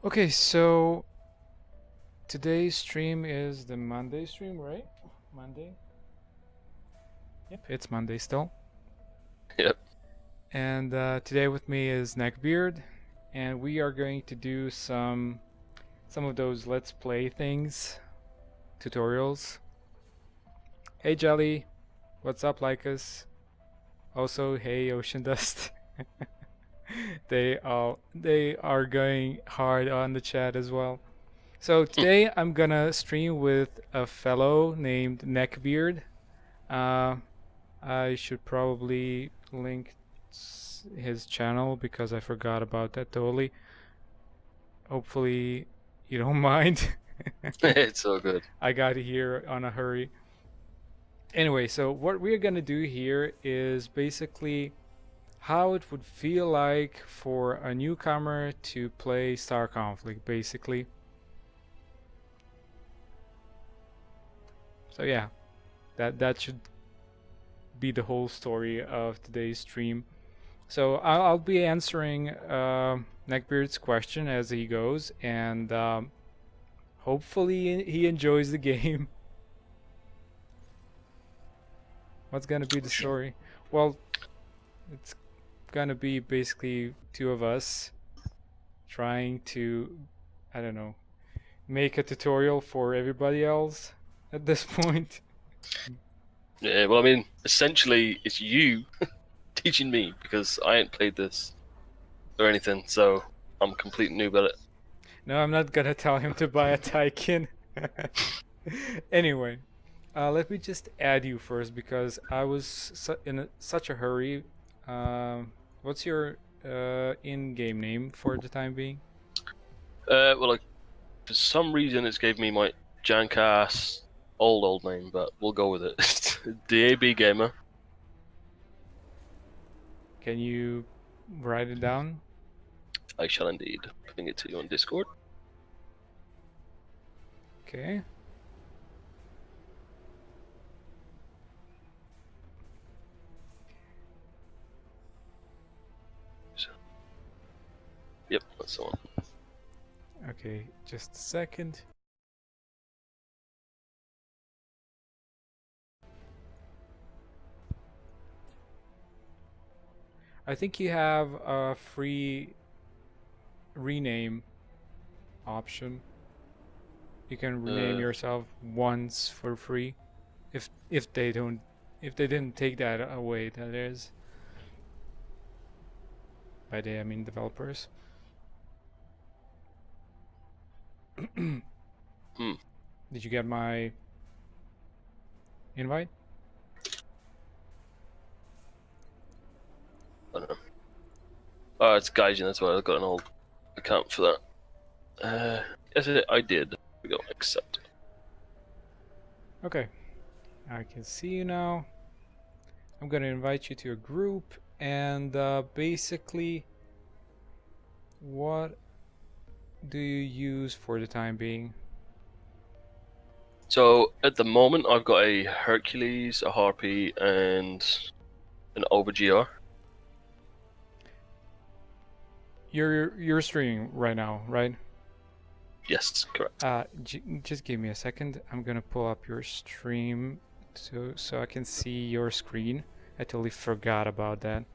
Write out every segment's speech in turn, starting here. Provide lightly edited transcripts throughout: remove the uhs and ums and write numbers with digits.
Okay, so today's stream is the Monday stream, right? Monday? Yep, it's Monday still. Yep. And today with me is Neckbeard, and we are going to do some of those Let's Play things, tutorials. Hey Jelly, what's up, Lycus? Also, hey Ocean Dust. they are going hard on the chat as well. So today I'm gonna stream with a fellow named Neckbeard. Uh, I should probably link his channel because I forgot about that totally. Hopefully you don't mind. It's all good. I got here on a hurry. Anyway, so what we're gonna do here is basically how it would feel like for a newcomer to play Star Conflict, basically. So yeah, that should be the whole story of today's stream. So I'll be answering Neckbeard's question as he goes, and hopefully he enjoys the game. What's gonna be the story? Well, it's gonna be basically two of us trying to, I don't know, make a tutorial for everybody else at this point. Yeah, well, I mean, essentially, it's you teaching me because I ain't played this or anything, so I'm a complete noob at it. No, I'm not gonna tell him to buy a Taikin. Anyway, let me just add you first because I was in such a hurry. What's your in-game name for the time being? Well, like, for some reason, it's gave me my jank ass old name, but we'll go with it. DAB Gamer. Can you write it down? I shall indeed ping it to you on Discord. Okay. Yep, that's the one. Okay, just a second. I think you have a free rename option. You can rename yourself once for free, if they didn't take that away. That is, by they I mean developers. Did you get my invite? I don't know. Oh, it's Gaijin, that's why I've got an old account for that. Yes, I did. We go accept. Okay, I can see you now. I'm gonna invite you to a group, and basically, what do you use for the time being? So at the moment, I've got a Hercules, a Harpy, and an Aubergine. You're streaming right now, right? Yes, correct. Just give me a second. I'm gonna pull up your stream so I can see your screen. I totally forgot about that.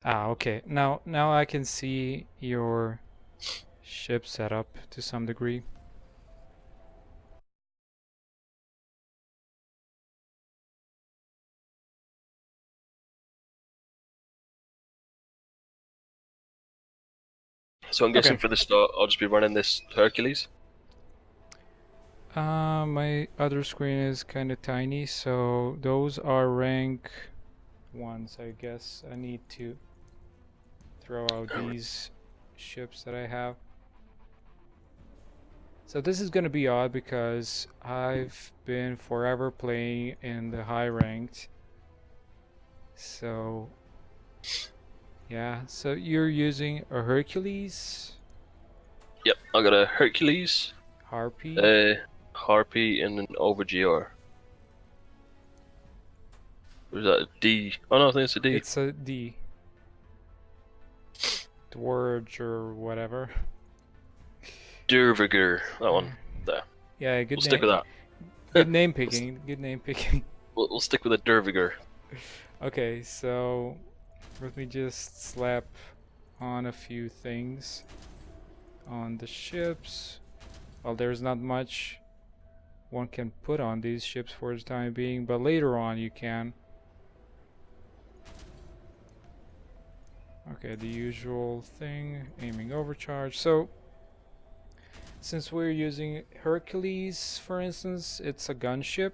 Okay. Now I can see your ship setup to some degree. So I'm guessing Okay. for the start, I'll just be running this Hercules. My other screen is kind of tiny, so those are rank ones, I guess. I need to throw out these ships that I have. So this is gonna be odd because I've been forever playing in the high ranked. So Yeah, so you're using a Hercules, Yep, I got a Hercules, Harpy. a Harpy, and an Overgr. Or is that a D? Oh no, I think it's a D. It's a D. Dwarge or whatever. Durviger, that one. There. Yeah, good We'll stick name. with that. Good name picking. Good name picking. We'll stick with a Durviger. Okay, so let me just slap on a few things on the ships. Well, there's not much one can put on these ships for the time being, but later on you can. Okay, the usual thing, aiming overcharge. So, since we're using Hercules, for instance, it's a gunship.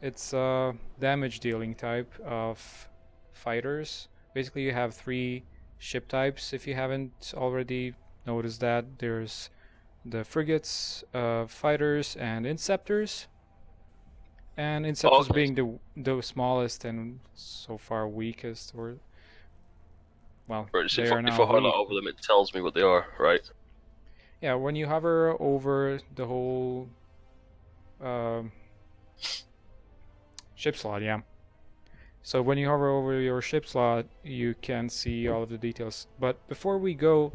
It's a damage dealing type of fighters. Basically, you have 3 ship types. If you haven't already noticed that, there's the frigates, fighters, and inceptors. And inceptors Okay. being the smallest and so far weakest, or well, Right, so they if are if now I highlight weak. over them, it tells me what they are, right? Yeah, when you hover over the whole um, ship slot, yeah. So when you hover over your ship slot, you can see all of the details. But before we go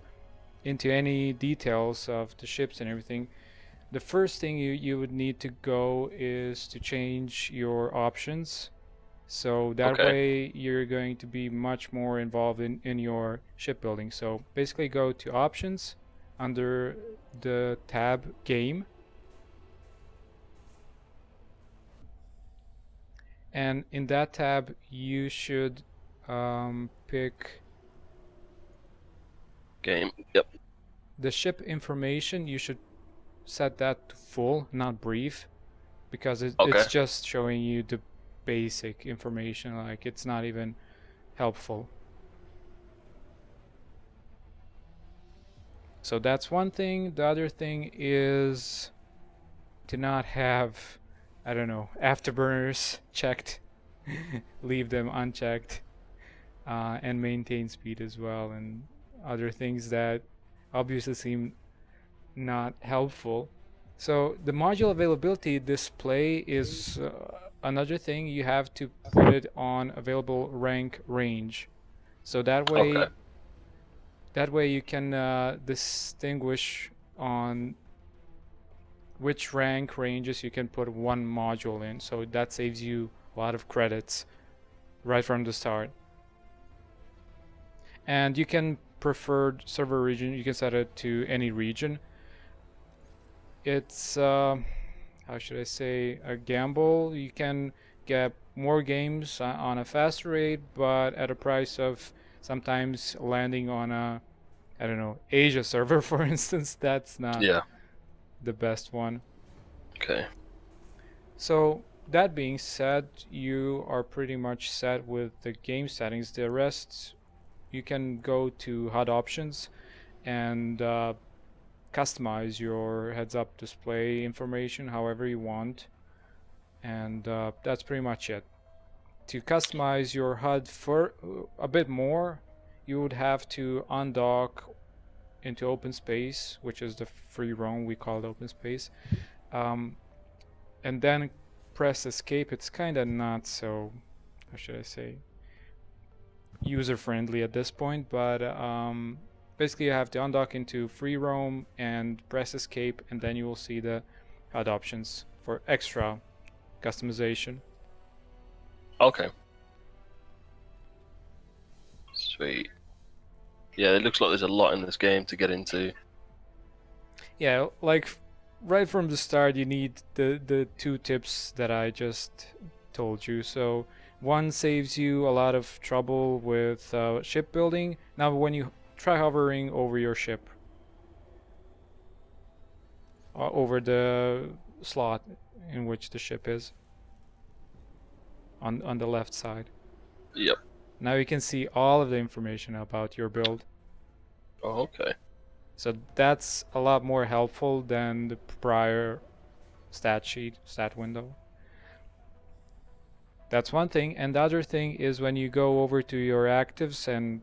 into any details of the ships and everything, the first thing you would need to go is to change your options. So that Okay. way you're going to be much more involved in your shipbuilding. So basically go to options under the tab game. And in that tab you should pick Game. Yep. the ship information. You should set that to full, not brief, because Okay. it's just showing you the basic information, like it's not even helpful. So that's one thing. The other thing is to not have, I don't know, afterburners checked. Leave them unchecked, and maintain speed as well, and other things that obviously seem not helpful. So the module availability display is another thing. You have to put it on available rank range. So Okay. that way you can distinguish on which rank ranges you can put one module in. So that saves you a lot of credits right from the start. And you can preferred server region, you can set it to any region. It's how should I say, a gamble. You can get more games on a faster rate, but at a price of sometimes landing on a, I don't know, Asia server, for instance. That's not Yeah. the best one. Okay. So that being said, you are pretty much set with the game settings. The rest, you can go to HUD options and customize your heads-up display information however you want, and that's pretty much it. To customize your HUD for a bit more, you would have to undock into open space, which is the free roam, we call it open space, and then press escape. It's kind of not so, how should I say, user-friendly at this point, but basically you have to undock into free roam and press escape, and then you will see the HUD options for extra customization. Okay. Sweet. Yeah, it looks like there's a lot in this game to get into. Yeah, like right from the start you need the 2 tips that I just told you. So one saves you a lot of trouble with shipbuilding. Now when you try hovering over your ship, over the slot in which the ship is, on the left side. Yep. Now you can see all of the information about your build. Oh, okay. So that's a lot more helpful than the prior stat sheet, stat window. That's one thing. And the other thing is when you go over to your actives and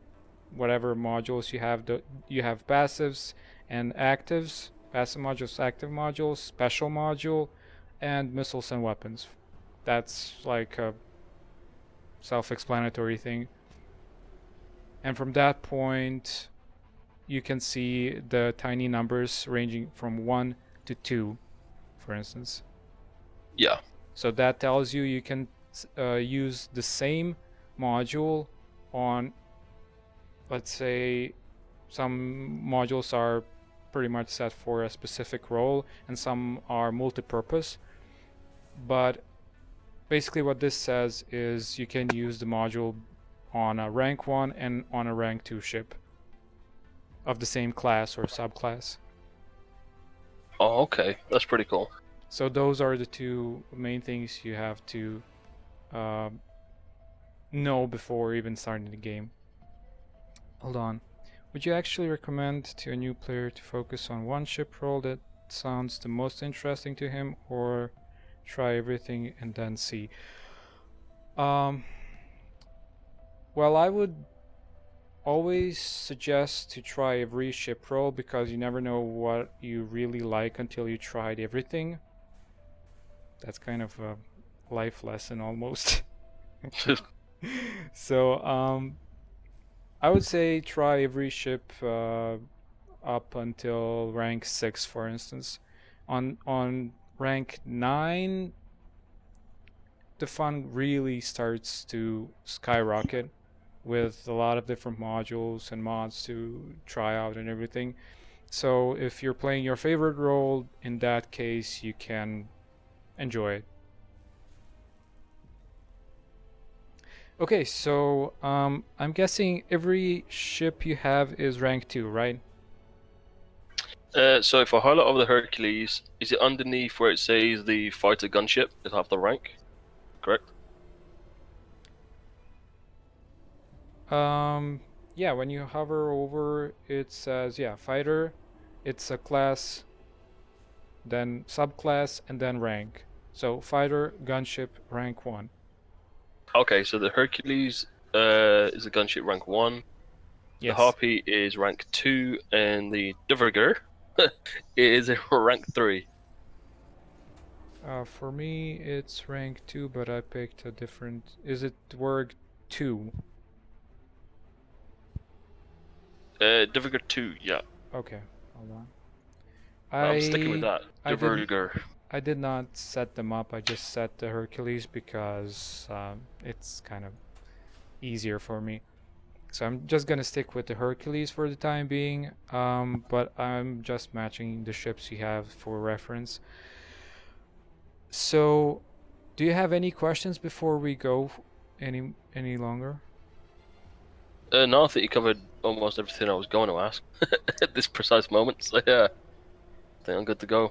whatever modules you have, you have passives and actives, passive modules, active modules, special module, and missiles and weapons. That's like a self-explanatory thing. And from that point, you can see the tiny numbers ranging from 1 to 2, for instance. Yeah. So that tells you can use the same module on, let's say, some modules are pretty much set for a specific role and some are multi-purpose. But basically what this says is you can use the module on a rank 1 and on a rank 2 ship of the same class or subclass. Oh, okay. That's pretty cool. So those are the two main things you have to know before even starting the game. Hold on. Would you actually recommend to a new player to focus on one ship role that sounds the most interesting to him, or try everything and then see? Well, I would always suggest to try every ship role because you never know what you really like until you tried everything. That's kind of a life lesson almost. So I would say try every ship up until rank 6, for instance. On rank 9, the fun really starts to skyrocket with a lot of different modules and mods to try out and everything. So if you're playing your favorite role, in that case you can enjoy it. Okay, so I'm guessing every ship you have is rank 2, right? So if I highlight over the Hercules, is it underneath where it says the fighter gunship? It'll have the rank, correct? Yeah, when you hover over, it says, yeah, fighter, it's a class, then subclass, and then rank. So fighter, gunship, rank 1. Okay, so the Hercules is a gunship rank 1. Yes. The Harpy is rank 2, and the Diverger is a rank 3. For me, it's rank 2, but I picked a different... Is it Dwerg 2? Diverger 2, yeah. Okay, hold on. I'm sticking with that. Diverger. I did not set them up. I just set the Hercules because it's kind of easier for me. So I'm just gonna stick with the Hercules for the time being, but I'm just matching the ships you have for reference. So, do you have any questions before we go any longer? No, I think you covered almost everything I was going to ask at this precise moment. So yeah, I think I'm good to go.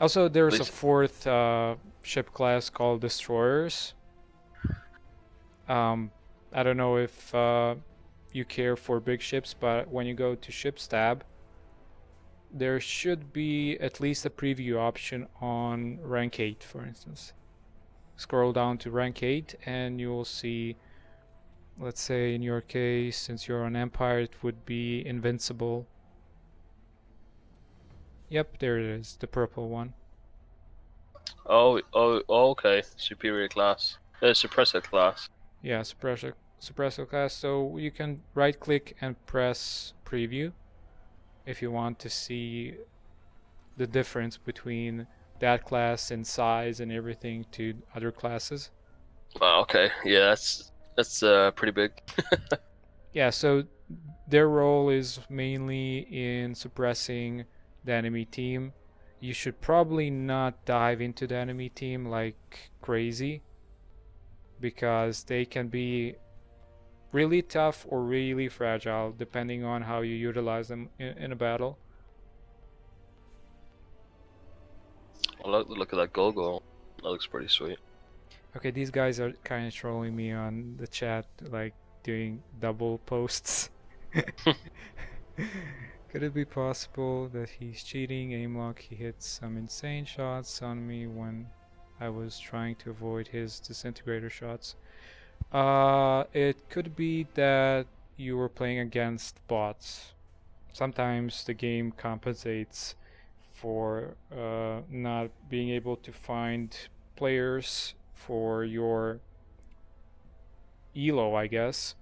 Also, there's a fourth ship class called Destroyers. I don't know if you care for big ships, but when you go to Ships tab, there should be at least a preview option on rank 8, for instance. Scroll down to rank 8 and you will see, let's say in your case, since you're on Empire, it would be Invincible. Yep, there it is, the purple one. Oh, okay. Superior class. Suppressor class. Yeah, suppressor class. So you can right click and press preview if you want to see the difference between that class in size and everything to other classes. Okay, yeah, that's pretty big. Yeah, so their role is mainly in suppressing the enemy team. You should probably not dive into the enemy team like crazy, because they can be really tough or really fragile depending on how you utilize them in a battle. I like the look of that Golgo. That looks pretty sweet. Okay, these guys are kind of trolling me on the chat, like doing double posts. Could it be possible that he's cheating? Aim lock, he hits some insane shots on me when I was trying to avoid his disintegrator shots. It could be that you were playing against bots. Sometimes the game compensates for not being able to find players for your elo, I guess,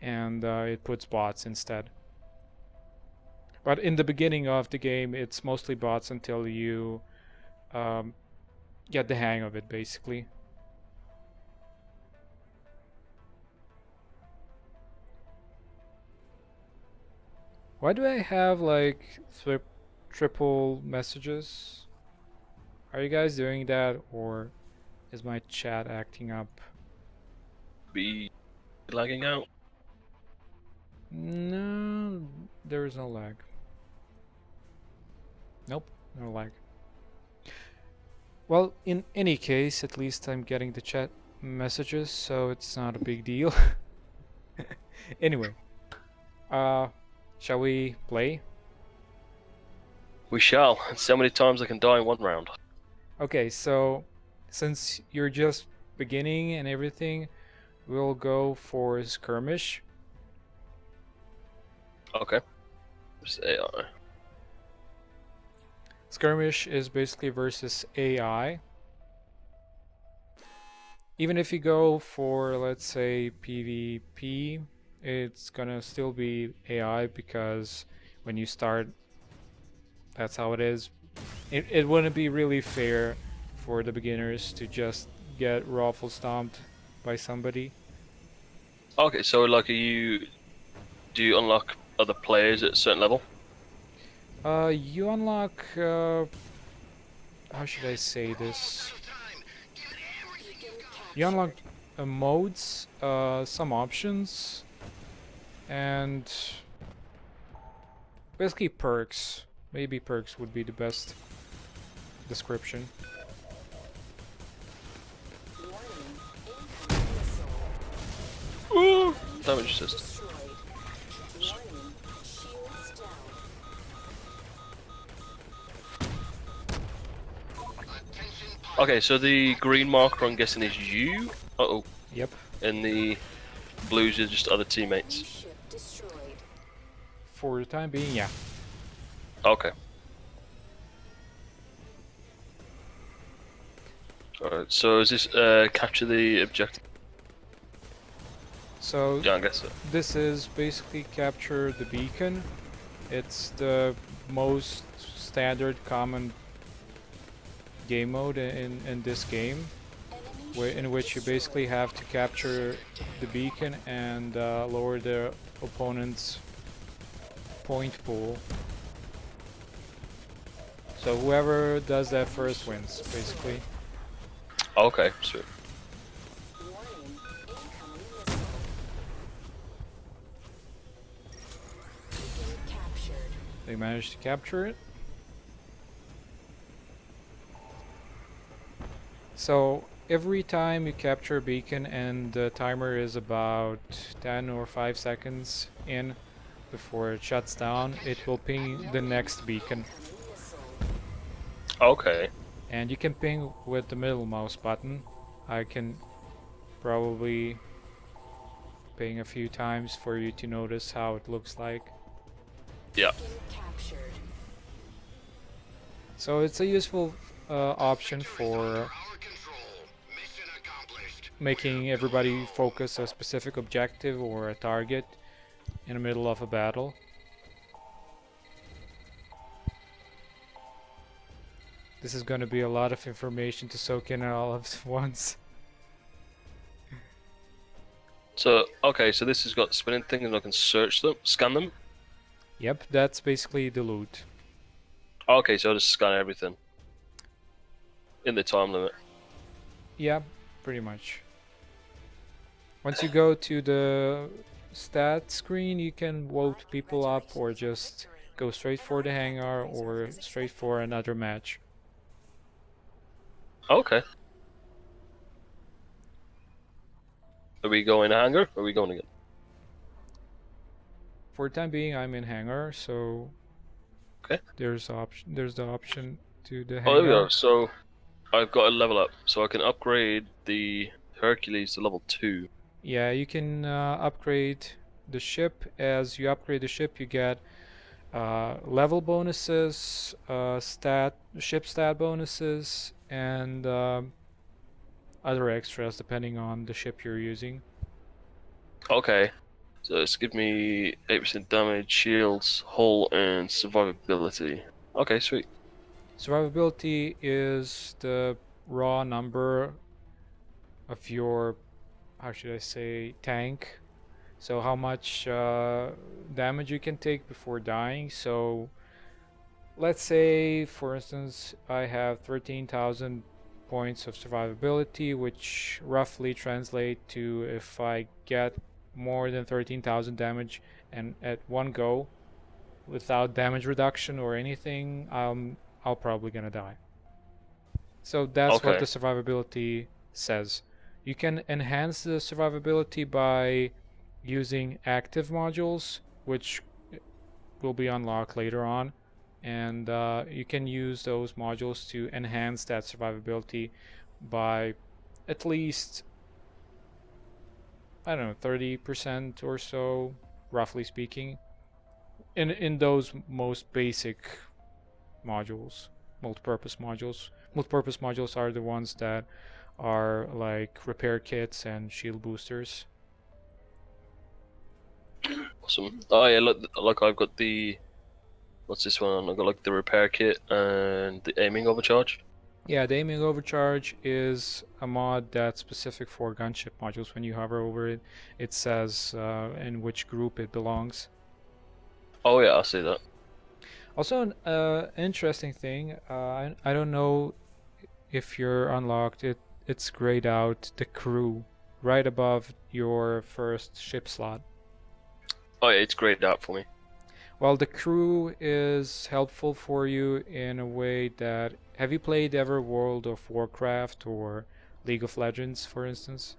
and it puts bots instead. But in the beginning of the game, it's mostly bots until you get the hang of it, basically. Why do I have like triple messages? Are you guys doing that, or is my chat acting up? Be lagging out. No, there is no lag. Nope, no lag. Well, in any case, at least I'm getting the chat messages, so it's not a big deal. Anyway, shall we play? We shall. So many times I can die in one round. Okay, so since you're just beginning and everything, we'll go for skirmish. Okay. Just AI. Skirmish is basically versus AI. Even if you go for, let's say, PvP, it's gonna still be AI because when you start, that's how it is. It wouldn't be really fair for the beginners to just get raffle stomped by somebody. Okay, so like, do you unlock other players at a certain level? You unlock, how should I say this? You unlock modes, some options, and basically perks. Maybe perks would be the best description. Ooh, damage assist. Okay, so the green marker I'm guessing is you. Uh-oh. Yep. And the blues are just other teammates. For the time being, yeah. Okay. Alright, so is this capture the objective? So Yeah, I guess so. this is basically capture the beacon. It's the most standard common game mode in this game, in which you basically have to capture the beacon and lower the opponent's point pool. So whoever does that first wins, basically. Okay, sweet. They managed to capture it. So every time you capture a beacon and the timer is about 10 or 5 seconds in before it shuts down, it will ping the next beacon. Okay. And you can ping with the middle mouse button. I can probably ping a few times for you to notice how it looks like. Yeah. So it's a useful option for making everybody focus a specific objective or a target in the middle of a battle. This is going to be a lot of information to soak in all at once. So, okay, so this has got spinning thing and I can search them, scan them? Yep, that's basically the loot. Okay, so I'll just scan everything. In the time limit. Yeah, pretty much. Once you go to the stat screen, you can vote people up or just go straight for the hangar or straight for another match. Okay. Are we going hangar or are we going again? For the time being, I'm in hangar, so okay. There's the option to the Oh, there we hangar. go. So I've got a level up, so I can upgrade the Hercules to level 2. Yeah, you can upgrade the ship. As you upgrade the ship, you get level bonuses, ship stat bonuses, and other extras depending on the ship you're using. Okay, so it's give me 8% damage, shields, hull, and survivability. Okay, sweet. Survivability is the raw number of your, how should I say, tank. So how much damage you can take before dying. So let's say, for instance, I have 13,000 points of survivability, which roughly translate to if I get more than 13,000 damage and at one go without damage reduction or anything, I'll probably gonna die. So that's what the Okay, survivability says. You can enhance the survivability by using active modules, which will be unlocked later on, and you can use those modules to enhance that survivability by at least, I don't know, 30% or so, roughly speaking, in those most basic modules, multi-purpose modules. Multi-purpose modules are the ones that are like repair kits and shield boosters. awesome. Oh yeah, look, like I've got the what's this one? I've got like the repair kit and the aiming overcharge. Yeah, the aiming overcharge is a mod that's specific for gunship modules. When you hover over it, it says in which group it belongs. Oh yeah, I see that. Also, an interesting thing, I don't know if you're unlocked, it's grayed out the crew right above your first ship slot. Oh yeah, it's grayed out for me. Well, the crew is helpful for you in a way that, have you played ever World of Warcraft or League of Legends, for instance?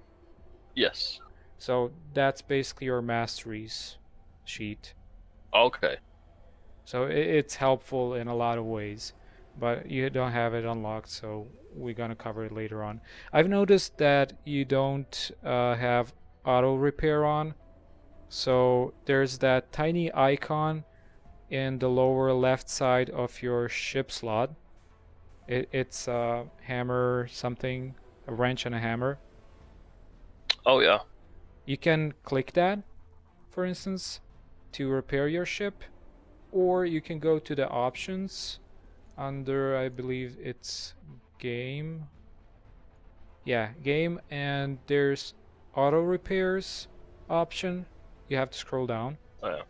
Yes. So that's basically your masteries sheet. Okay. So it's helpful in a lot of ways, but you don't have it unlocked, so we're gonna cover it later on. I've noticed that you don't have auto repair on, so there's that tiny icon in the lower left side of your ship slot. It's a hammer something, a wrench and a hammer. Oh yeah. You can click that, for instance, to repair your ship, or you can go to the options under, I believe it's game. Yeah, game, and there's auto repairs option. You have to scroll down. Oh yeah.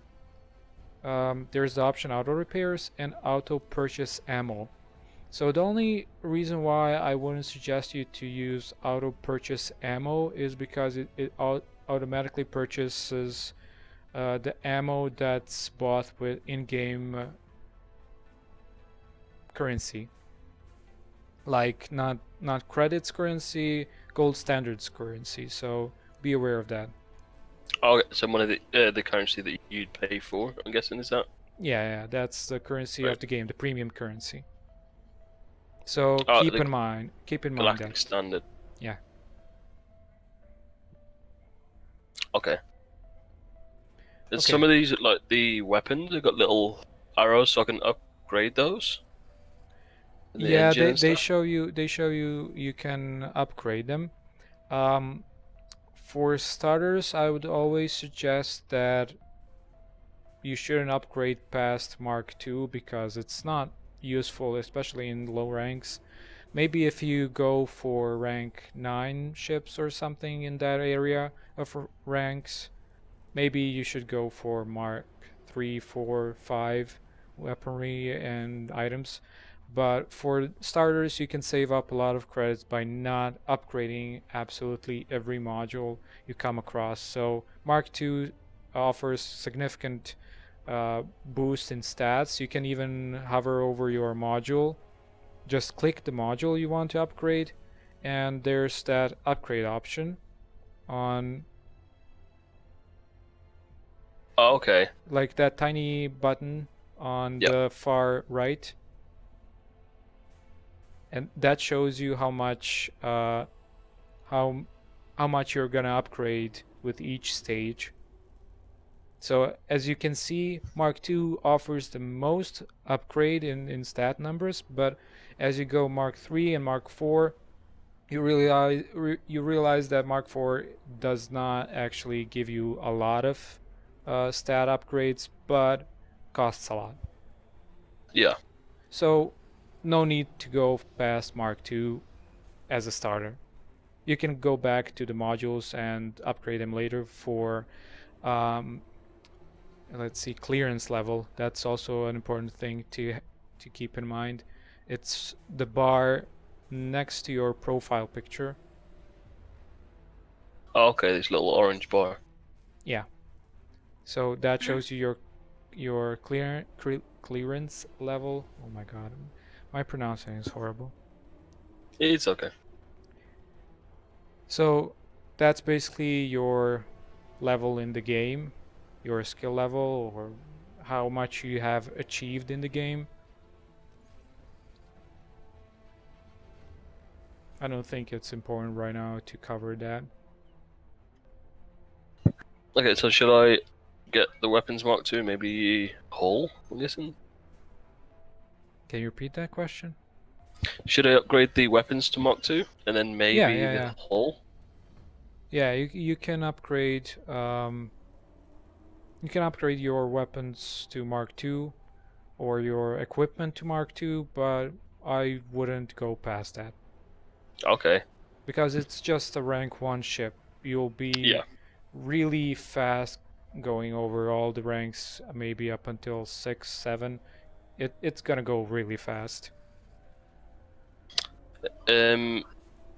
There's the option auto repairs and auto purchase ammo. So the only reason why I wouldn't suggest you to use auto purchase ammo is because it automatically purchases the ammo that's bought with in-game currency, like not credits currency, gold standards currency. So be aware of that. Oh, okay, so one of the currency that you'd pay for, I'm guessing, is that? Yeah, that's the currency Right. of the game, the premium currency. So Oh, keep the in mind Galactic that. Standard. Yeah. Okay. And Okay. some of these, like the weapons, have got little arrows, so I can upgrade those. And the Yeah, engine they and stuff. they show you you can upgrade them. Um, for starters, I would always suggest that you shouldn't upgrade past Mark II because it's not useful, especially in low ranks. Maybe if you go for rank 9 ships or something in that area of ranks, maybe you should go for Mark 3, 4, 5 weaponry and items. But for starters, you can save up a lot of credits by not upgrading absolutely every module you come across. So Mark II offers significant boost in stats. You can even hover over your module, just click the module you want to upgrade, and there's that upgrade option on, Oh, okay. like, that tiny button on Yep. the far right. and that shows you how much how much you're gonna upgrade with each stage. So as you can see, Mark II offers the most upgrade in stat numbers, but as you go Mark III and Mark IV, you realize that Mark IV does not actually give you a lot of stat upgrades, but costs a lot. Yeah. So no need to go past Mark II as a starter. You can go back to the modules and upgrade them later for let's see, clearance level. That's also an important thing to keep in mind. It's the bar next to your profile picture. Oh, okay, this little orange bar. Yeah. So that shows you your clearance level. Oh my god, my pronouncing is horrible. It's okay. So that's basically your level in the game, your skill level, or how much you have achieved in the game. I don't think it's important right now to cover that. Okay, so should I get the weapons Mark II? Maybe hull, I'm guessing? Can you repeat that question? Should I upgrade the weapons to Mark II? And then maybe Yeah. the hull? Yeah, you can upgrade your weapons to Mark II or your equipment to Mark II, but I wouldn't go past that. Okay. Because it's just a rank 1 ship. You'll be really fast going over all the ranks, maybe up until 6, 7. It's gonna go really fast. And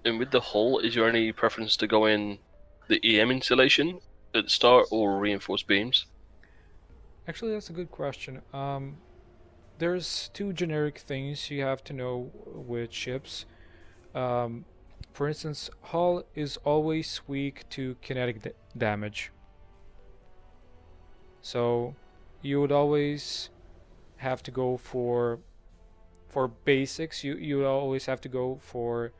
with the hull, is there any preference to go in the EM installation at the start or reinforced beams? Actually, that's a good question. There's two generic things you have to know with ships. For instance, hull is always weak to kinetic damage. So you would always have to go for basics. You would always have to go for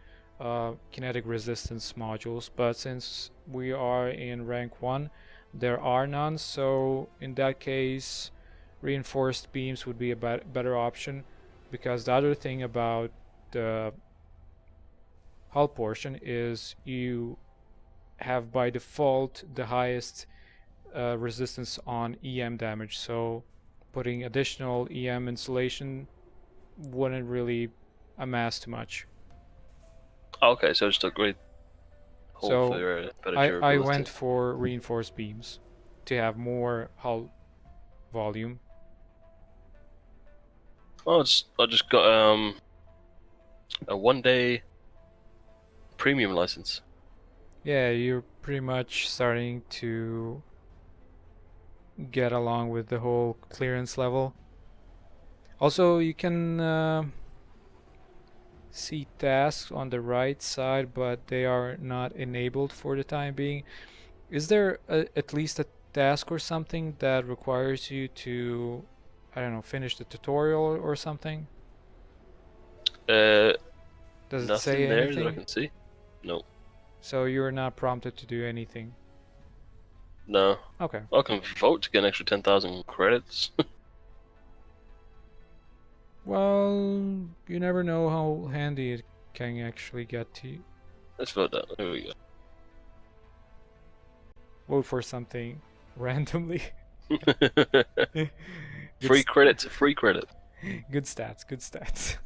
kinetic resistance modules. But since we are in rank 1, there are none. So in that case, reinforced beams would be a better option, because the other thing about the hull portion is you have by default the highest resistance on EM damage, so putting additional EM insulation wouldn't really amass too much. Okay, so just upgrade hull So for better I durability. went for reinforced beams to have more hull volume. I just got a 1-day premium license. Yeah, you're pretty much starting to get along with the whole clearance level. Also, you can see tasks on the right side, but they are not enabled for the time being. Is there at least a task or something that requires you to, I don't know, finish the tutorial or something? Does Does it nothing say there anything? that I can see? No. So you're not prompted to do anything? No. Okay. I can vote to get an extra 10,000 credits. Well, you never know how handy it can actually get to you. Let's vote that. There we go. Vote for something randomly. Free credit to free credit. Good stats, good stats.